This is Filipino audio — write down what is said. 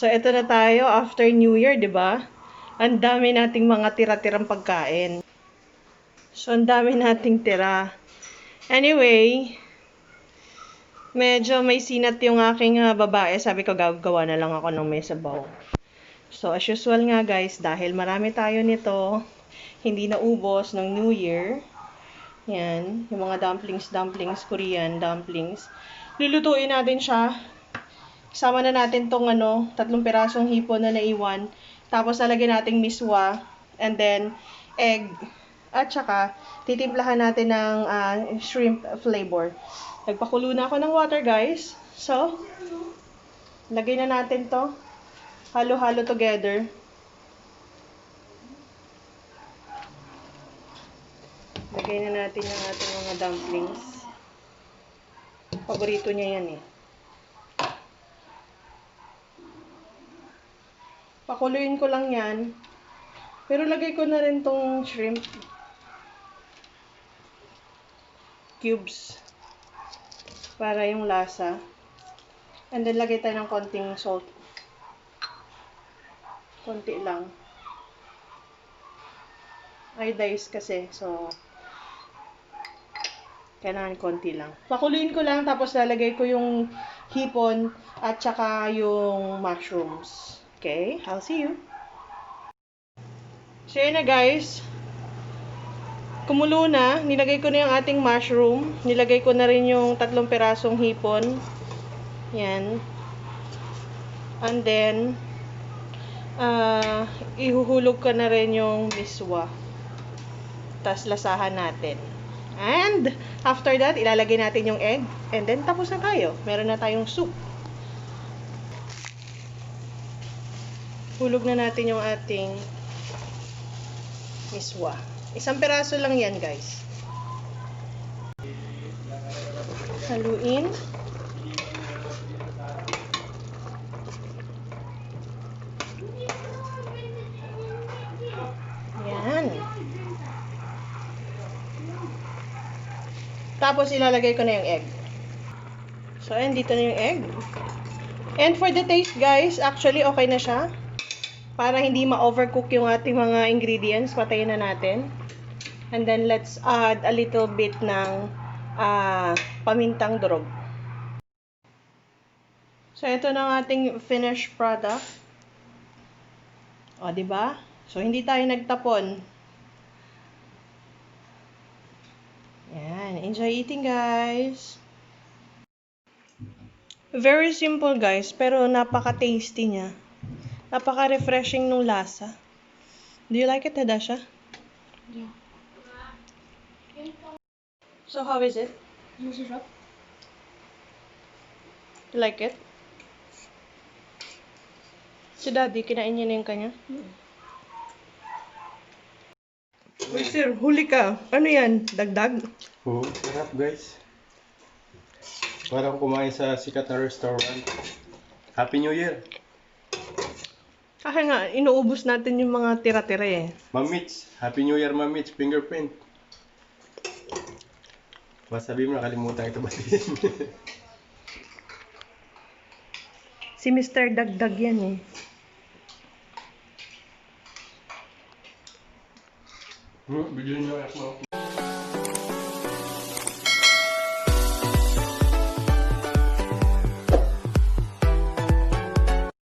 So, ito na tayo after New Year, di ba? Ang dami nating mga tira-tirang pagkain. So, ang dami nating tira. Anyway, medyo may sinat yung aking babae. Sabi ko, gagawa na lang ako ng may sabaw. So, as usual nga guys, dahil marami tayo nito, hindi naubos ng New Year. Yan, yung mga dumplings, Korean dumplings. Lulutuin natin siya. Isama na natin tong 3 pirasong hipon na naiwan. Tapos lalagyan nating miswa. And then, egg. At saka, titimplahan natin ng shrimp flavor. Nagpakulo na ako ng water, guys. So, lagay na natin to. Halo-halo together. Lagay na natin yung ating mga dumplings. Paborito niya yan eh. Pakuluin ko lang yan. Pero lagay ko na rin tong shrimp cubes para yung lasa. And then lagay tayo ng konting salt. Konti lang. Iodized kasi. So, kailangan konti lang. Pakuluin ko lang tapos lalagay ko yung hipon at saka yung mushrooms. Okay? I'll see you. So, yun na guys. Kumulo na. Nilagay ko na yung ating mushroom. Nilagay ko na rin yung 3 pirasong hipon. Yan. And then, ihuhulog ko na rin yung miswa. Tapos lasahan natin. And, after that, ilalagay natin yung egg. And then, tapos na tayo. Meron na tayong soup. Hulog na natin yung ating miswa. 1 piraso lang yan, guys. Haluin. Yan. Tapos, ilalagay ko na yung egg. So, ayan, dito na yung egg. And for the taste, guys, actually, okay na siya. Para hindi ma-overcook yung ating mga ingredients, patayin na natin. And then, let's add a little bit ng pamintang durog. So, ito na ang ating finished product. O, diba? So, hindi tayo nagtapon. Yan. Enjoy eating, guys. Very simple, guys. Pero napaka-tasty niya. Napaka-refreshing nung lasa. Do you like it, Hadasha? Yeah. So, how is it? This is up. You like it? Si Daddy, kinain niya na yung kanya? Uy, sir, huli ka. Ano yan? Dagdag? Oo, sarap guys. Parang kumain sa sikat na restaurant. Happy New Year! Kasi nga, inuubos natin yung mga tira-tira eh. Mamits! Happy New Year, Mamits! Fingerprint! Masabi mo, nakalimutan ito batiin. Si Mr. Dagdag yan eh. Bigyan niyo ako.